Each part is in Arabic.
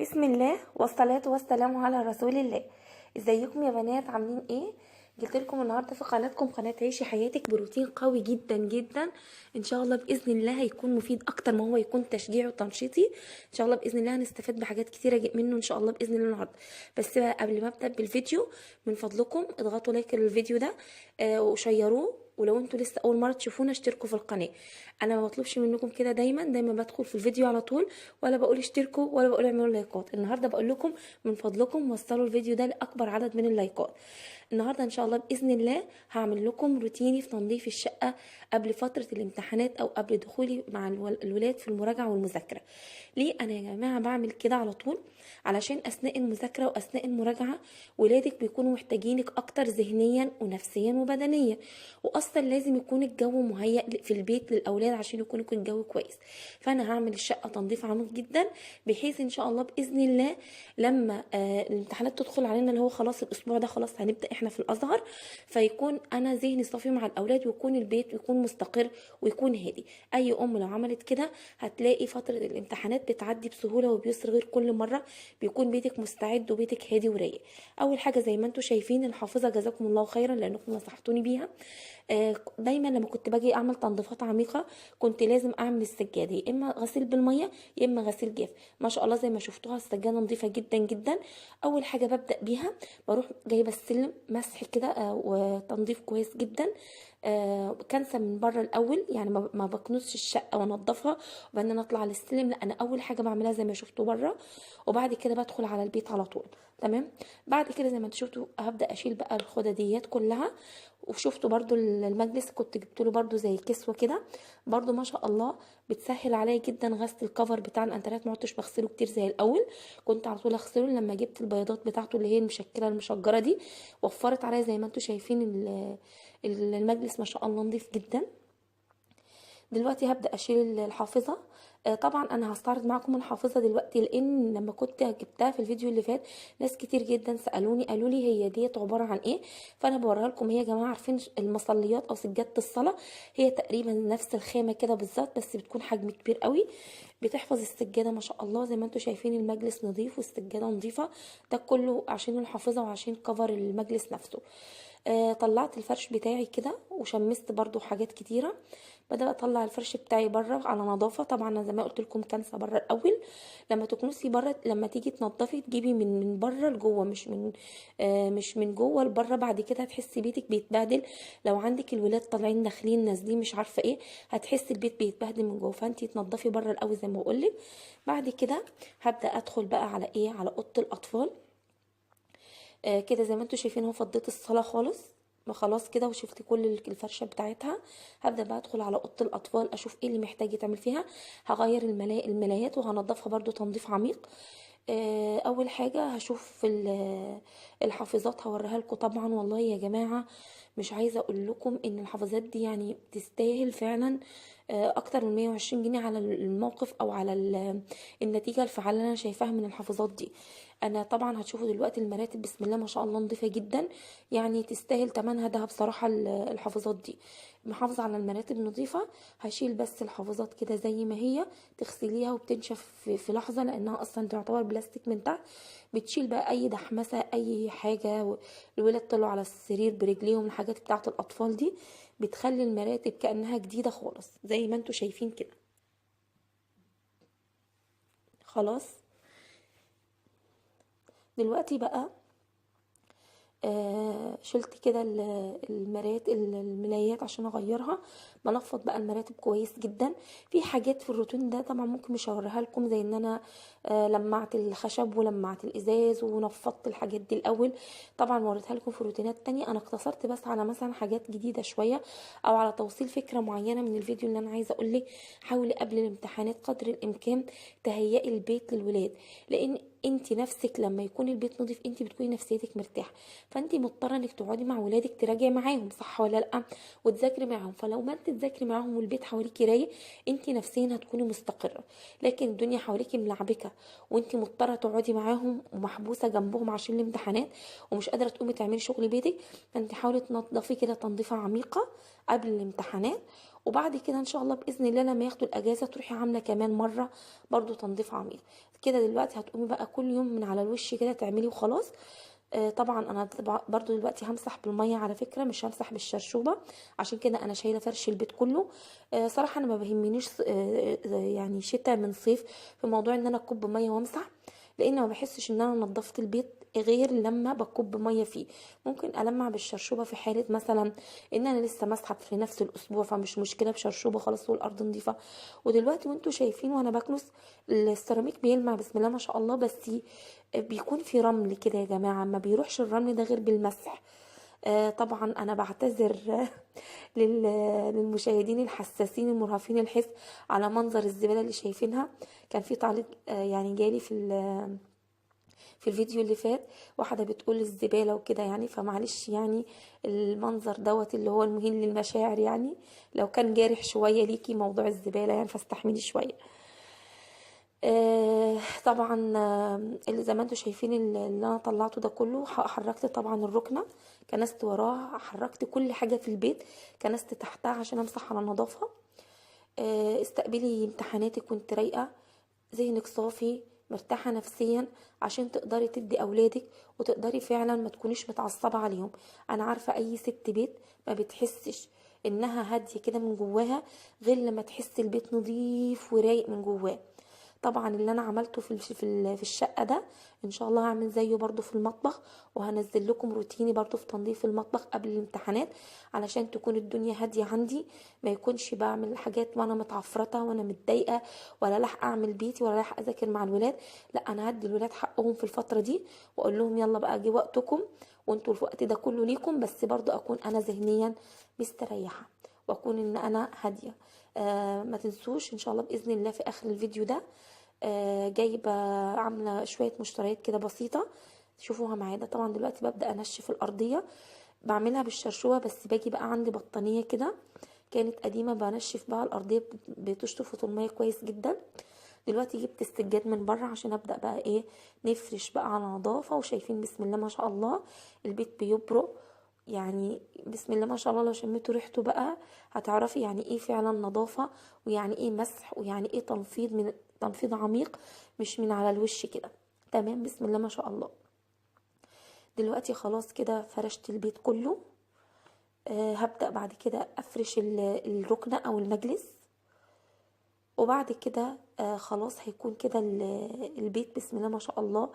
بسم الله والصلاة والسلام على رسول الله. ازيكم يا بنات، عاملين ايه؟ جبت لكم النهارده في قناتكم قناة عيشي حياتك بروتين قوي جدا جدا. ان شاء الله باذن الله هيكون مفيد اكتر ما هو يكون تشجيعي وتنشيطي. ان شاء الله باذن الله هنستفاد بحاجات كتيره منه ان شاء الله باذن الله النهارده. بس بقى قبل ما ابدا بالفيديو، من فضلكم اضغطوا لايك للفيديو ده وشيروه. ولو انتوا لسه اول مره تشوفونا اشتركوا في القناه. انا ما بطلبش منكم كده، دايما بدخل في الفيديو على طول، ولا بقول اشتركوا ولا بقول اعملوا لايكات. النهارده بقول لكم من فضلكم وصلوا الفيديو ده لاكبر عدد من اللايكات. النهارده ان شاء الله باذن الله هعمل لكم روتيني في تنظيف الشقه قبل فتره الامتحانات او قبل دخولي مع الولاد في المراجعه والمذاكره. ليه انا يا جماعه بعمل كده على طول؟ علشان اثناء المذاكره واثناء المراجعه ولادك بيكونوا محتاجينك اكتر ذهنيا ونفسيا وبدنيا، واصلا لازم يكون الجو مهيأ في البيت للاولاد عشان يكون الجو كويس. فانا هعمل الشقه تنظيف عميق جدا، بحيث ان شاء الله باذن الله لما الامتحانات تدخل علينا، اللي هو خلاص الاسبوع ده خلاص هنبدا احنا في الازهر، فيكون انا ذهني صافي مع الاولاد، ويكون البيت يكون مستقر ويكون هادي. اي ام لو عملت كده هتلاقي فتره الامتحانات بتعدي بسهوله وبيسر، غير كل مره بيكون بيتك مستعد وبيتك هادي ورايق. اول حاجه زي ما انتم شايفين الحافظه، جزاكم الله خيرا لانكم نصحتوني بيها. دايما لما كنت باجي اعمل تنظيفات عميقه كنت لازم اعمل السجاده يا اما غسيل بالميه يا اما غسيل جاف. ما شاء الله زي ما شفتوها السجاده نظيفه جدا جدا. اول حاجه ببدا بيها بروح جايبه السلم مسح كده وتنظيف كويس جدا. كنسه من بره الاول، يعني ما بكنسش الشقه وانضفها وبعدين اطلع على السلم، لا انا اول حاجه بعملها زي ما شفتوا بره، وبعد كده بدخل على البيت على طول. تمام. بعد كده زي ما انتوا شفتوا هبدا اشيل بقى الخدديات كلها. وشفتوا برضو المجلس كنت جبت له برضو زي كسوه كده، برضو ما شاء الله بتسهل عليا جدا غسل الكفر بتاع الانترات. ما عدتش بغسله كتير زي الاول، كنت على طول اغسله لما جبت البياضات بتاعته اللي هي المشكله المشجره دي. وفرت عليا زي ما انتوا شايفين المجلس ما شاء الله نظيف جدا. دلوقتي هبدأ اشيل الحافظة. طبعا انا هستعرض معاكم الحافظة دلوقتي، لان لما كنت جبتها في الفيديو اللي فات ناس كتير جدا سألوني قالوا لي هي ديت عبارة عن ايه. فانا بوريها لكم. هي يا جماعة عارفين المصليات او سجادة الصلاة؟ هي تقريبا نفس الخامة كده بالظبط، بس بتكون حجم كبير قوي. بتحفظ السجادة ما شاء الله. زي ما انتم شايفين المجلس نظيف والسجادة نظيفة. ده كله عشان الحافظة وعشان كفر المجلس نفسه. طلعت الفرش بتاعي كده وشمست برضو حاجات كتيرة. بدأت اطلع الفرش بتاعي بره على نظافة. طبعا انا زي ما قلت لكم كنسة بره الاول. لما تكنسي بره، لما تيجي تنضفي تجيبي من بره لجوه، مش من جوه لبره. بعد كده هتحسي بيتك بيتبهدل. لو عندك الولاد طالعين داخلين نازلين مش عارفه ايه، هتحسي البيت بيتبهدل من جوه. فانتي تنضفي بره الاول زي ما بقولك. بعد كده هبدأ ادخل بقى على ايه، على اوضه الاطفال. كده زي ما انتوا شايفين اهو فضيت الصاله خالص. ما خلاص كده وشفت كل الفرشه بتاعتها. هبدا بقى ادخل على اوضه الاطفال اشوف ايه اللي محتاج يتعمل فيها. هغير الملايات وهنضفها برضو تنظيف عميق. اول حاجه هشوف الحافظات هوريها لكم. طبعا والله يا جماعه مش عايزه اقول لكم ان الحافظات دي يعني تستاهل فعلا اكتر من 120 جنيه على الموقف او على النتيجه الفعاله اللي انا شايفاها من الحافظات دي. انا طبعا هتشوفوا دلوقتي المراتب بسم الله ما شاء الله نظيفه جدا، يعني تستاهل تمنها ده بصراحه. الحافظات دي محافظه على المراتب نظيفه. هشيل بس الحافظات كده زي ما هي، تغسليها وبتنشف في لحظه لانها اصلا تعتبر بلاستيك من تحت. بتشيل بقى اي دحمسه اي حاجه. الولاد طلعوا على السرير برجليهم، الحاجات بتاعه الاطفال دي بتخلي المراتب كانها جديده خالص زي ما انتوا شايفين كده. خلاص. دلوقتي بقى شلت كده الملايات عشان اغيرها. بنفض بقى المراتب كويس جدا. في حاجات في الروتين ده طبعا ممكن مش هوريها لكم، زي ان انا لمعت الخشب ولمعت الازاز ونفضت الحاجات دي الاول. طبعا وريتها لكم في روتينات تانية. انا اقتصرت بس على مثلا حاجات جديده شويه او على توصيل فكره معينه من الفيديو اللي انا عايزه اقول لك. حاولي قبل الامتحانات قدر الامكان تهيئي البيت للولاد، لان انت نفسك لما يكون البيت نظيف انت بتكوني نفسيتك مرتاحه. فانت مضطره انك تقعدي مع ولادك تراجعي معاهم، صح ولا لا؟ وتذاكري معاهم. فلو ما انت تذاكري معاهم والبيت حواليكي رايق انت نفسيا هتكوني مستقره. لكن الدنيا حواليكي ملعبكه وانت مضطره تقعدي معاهم ومحبوسه جنبهم عشان الامتحانات ومش قادره تقومي تعملي شغل بيتك. فانت حاولي تنظفي كده تنظيفه عميقه قبل الامتحانات. وبعد كده ان شاء الله باذن الله لما ياخدوا الاجازه تروحي عامله كمان مره برضو تنظيف عميق. كده دلوقتي هتقومي بقى كل يوم من على الوش كده تعملي وخلاص. طبعا انا برضو دلوقتي همسح بالميه على فكره، مش همسح بالشرشوبه، عشان كده انا شايله فرش البيت كله. صراحه انا ما بهمنيش يعني شتاء من صيف في موضوع ان انا اكب ميه وامسح، لان ما بحسش ان انا نظفت البيت غير لما بكب ميه فيه. ممكن المع بالشرشوبه في حاله مثلا ان انا لسه مسحب في نفس الاسبوع، فمش مشكله بشرشوبه خلاص والارض نظيفه. ودلوقتي وانتوا شايفين وانا بكنس السيراميك بيلمع بسم الله ما شاء الله، بس بيكون في رمل كده يا جماعه، ما بيروحش الرمل ده غير بالمسح. طبعا انا بعتذر للمشاهدين الحساسين المرهفين الحس على منظر الزباله اللي شايفينها. كان في تعليق يعني جالي في الفيديو اللي فات، واحدة بتقول الزبالة وكده يعني، فمعلش يعني المنظر دوت اللي هو المهين للمشاعر يعني، لو كان جارح شوية ليكي موضوع الزبالة يعني فاستحملي شوية. طبعا اللي زي ما انتوا شايفين اللي انا طلعته ده كله، حركت طبعا الركنة، كنست وراها، حركت كل حاجة في البيت، كنست تحتها عشان امسح على النظافة. استقبلي امتحاناتك وانت رايقة، ذهنك صافي، مرتاحة نفسيا، عشان تقدري تدي اولادك وتقدري فعلا ما تكونيش متعصبة عليهم. انا عارفة اي ست بيت ما بتحسش انها هادية كده من جواها غير لما تحس البيت نظيف ورايق من جواه. طبعا اللي انا عملته في الشقه ده ان شاء الله هعمل زيه برضو في المطبخ، وهنزل لكم روتيني برضو في تنظيف المطبخ قبل الامتحانات، علشان تكون الدنيا هاديه عندي، ما يكونش بعمل حاجات وانا متعفرته وانا متضايقه، ولا لاحقه اعمل بيتي ولا لاحقه اذاكر مع الولاد. لا، انا هدي الولاد حقهم في الفتره دي، واقول لهم يلا بقى جه وقتكم، وانتوا الوقت ده كله ليكم، بس برضو اكون انا ذهنيا مستريحه، واكون ان انا هاديه. ما تنسوش ان شاء الله باذن الله في اخر الفيديو ده جايبه عامله شويه مشتريات كده بسيطه تشوفوها معايا. ده طبعا دلوقتي ببدا انشف الارضيه، بعملها بالشرشوبه، بس باجي بقى عندي بطانيه كده كانت قديمه بنشف بقى الارضيه، بتشطف في الميه كويس جدا. دلوقتي جبت السجاد من بره عشان ابدا بقى ايه، نفرش بقى على نظافه. وشايفين بسم الله ما شاء الله البيت بيبرق يعني، بسم الله ما شاء الله، لو شميتوا ريحته بقى هتعرفي يعني ايه فعلا نظافه، ويعني ايه مسح، ويعني ايه تنفيض، من تنفيض عميق مش من على الوش كده. تمام، بسم الله ما شاء الله. دلوقتي خلاص كده فرشت البيت كله. هبدأ بعد كده افرش الركنة او المجلس، وبعد كده خلاص هيكون كده البيت بسم الله ما شاء الله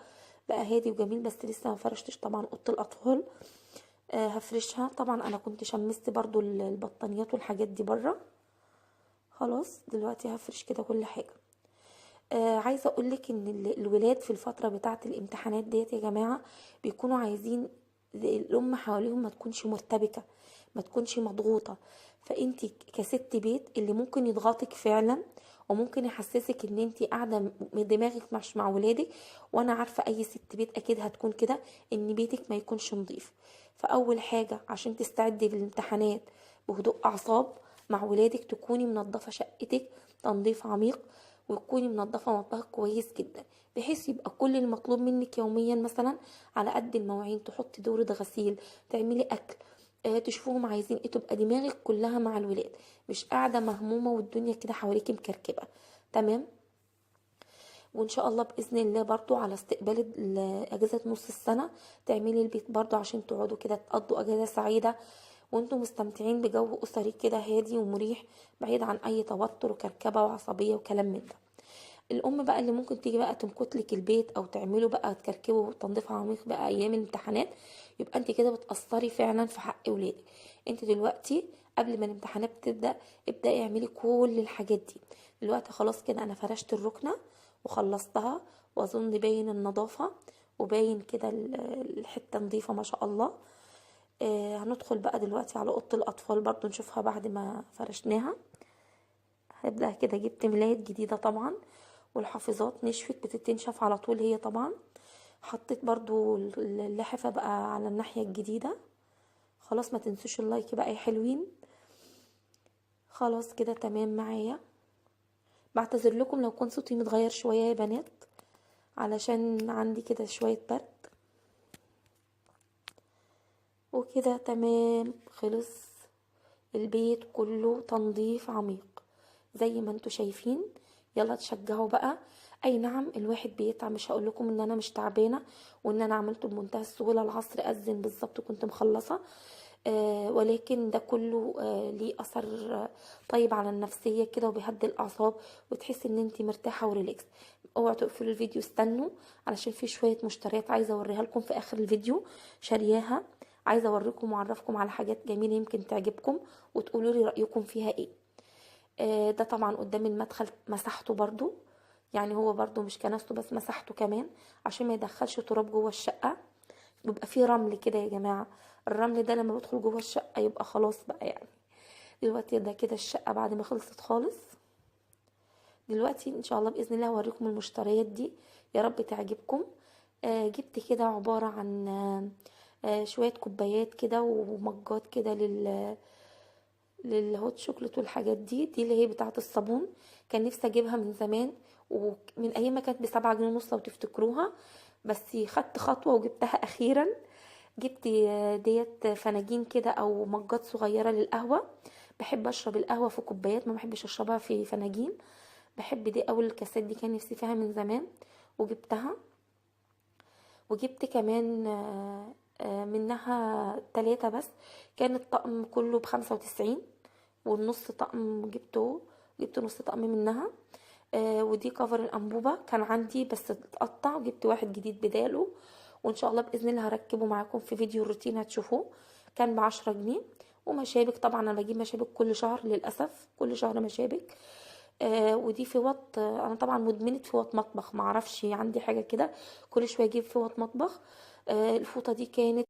بقى هادي وجميل. بس لسه ما فرشتش طبعا اوضه الاطفال، هفرشها. طبعا انا كنت شمست برضو البطانيات والحاجات دي بره. خلاص دلوقتي هفرش كده كل حاجه. عايزه اقولك ان الولاد في الفتره بتاعه الامتحانات ديت يا جماعه بيكونوا عايزين الام حواليهم ما تكونش مرتبكه، ما تكونش مضغوطه. فانتي كست بيت اللي ممكن يضغطك فعلا، وممكن يحسسك ان انتي قاعده دماغك مش مع ولادك، وانا عارفه اي ست بيت اكيد هتكون كده، ان بيتك ما يكونش نظيف. فاول حاجه عشان تستعدي للامتحانات بهدوء اعصاب مع ولادك، تكوني منظفه شقتك تنظيف عميق، وتكوني منظفه مطبخك كويس جدا، بحيث يبقى كل المطلوب منك يوميا مثلا على قد المواعين، تحطي دورة غسيل، تعملي اكل، تشوفوهم عايزين ايه، تبقى دماغك كلها مع الولاد، مش قاعده مهمومه والدنيا كده حواليكي مكركبه. تمام. وان شاء الله باذن الله برضو على استقبال اجازه نص السنه تعملي البيت برضو عشان تقعدوا كده تقضوا اجازه سعيده وانتم مستمتعين بجو اسري كده هادي ومريح، بعيد عن اي توتر وكركبه وعصبيه وكلام من ده. الام بقى اللي ممكن تيجي بقى تمكت لك البيت او تعمله بقى تكركبه تنظيف عميق بقى ايام الامتحانات، يبقى انت كده بتاثري فعلا في حق ولادك. انت دلوقتي قبل ما الامتحانات تبدا ابداي اعملي كل الحاجات دي. دلوقتي خلاص كده انا فرشت الركنه وخلصتها، واظن باين النظافه وباين كده الحته نظيفه ما شاء الله. هندخل بقى دلوقتي على اوضه الاطفال برضو نشوفها بعد ما فرشناها. هبدأ كده جبت ملاية جديدة طبعا، والحافظات نشفت بتتنشف على طول هي طبعا. حطيت برضو اللحفة بقى على الناحية الجديدة. خلاص ما تنسوش اللايك بقى يا حلوين. خلاص كده تمام معايا. بعتذر لكم لو كان صوتي متغير شوية يا بنات، علشان عندي كده شوية برد. وكده تمام خلص البيت كله تنظيف عميق زي ما انتوا شايفين. يلا تشجعوا بقى. اي نعم الواحد بيتعب، مش هقول لكم ان انا مش تعبانه وان انا عملته بمنتهى السهوله، العصر اذن بالظبط وكنت مخلصه. ولكن ده كله ليه اثر طيب على النفسيه كده، وبيهدي الاعصاب وتحسي ان انت مرتاحه وريلاكس. اوعوا تقفلوا الفيديو، استنوا علشان في شويه مشتريات عايزه اوريها لكم في اخر الفيديو شارياها. عايزه اوريكم واعرفكم على حاجات جميله يمكن تعجبكم وتقولوا لي رايكم فيها ايه. ده طبعا قدام المدخل مسحته برضو، يعني هو برضو مش كنسته بس مسحته كمان عشان ما يدخلش تراب جوه الشقة. بيبقى فيه رمل كده يا جماعة، الرمل ده لما بدخل جوه الشقة يبقى خلاص بقى يعني. دلوقتي ده كده الشقة بعد ما خلصت خالص. دلوقتي ان شاء الله باذن الله هوريكم المشتريات دي، يا رب تعجبكم. جبت كده عبارة عن شوية كوبايات كده ومجات كده للهوت شوكليت والحاجات دي اللي هي بتاعه الصابون. كان نفسي اجيبها من زمان، ومن ايام ما كانت ب7 جنيه ونص لو تفتكروها، بس خدت خطوة وجبتها اخيرا. جبت ديت فناجين كده او مجات صغيرة للقهوة. بحب اشرب القهوة في كوبايات، ما بحبش اشربها في فناجين. بحب دي، اول الكاسات دي كان نفسي فيها من زمان وجبتها. وجبت كمان منها 3 بس. كان الطقم كله ب95، والنص طقم جبت نص طقم منها. ودي كفر الانبوبه كان عندي بس اتقطع، وجبت واحد جديد بداله، وان شاء الله باذن الله هركبه معاكم في فيديو الروتين هتشوفوه. كان ب10 جنيه. ومشابك طبعا انا بجيب مشابك كل شهر، للاسف كل شهر مشابك. ودي فوط. انا طبعا مدمنه فوط مطبخ، معرفش عندي حاجه كده، كل شويه اجيب فوط مطبخ. الفوطه دي كانت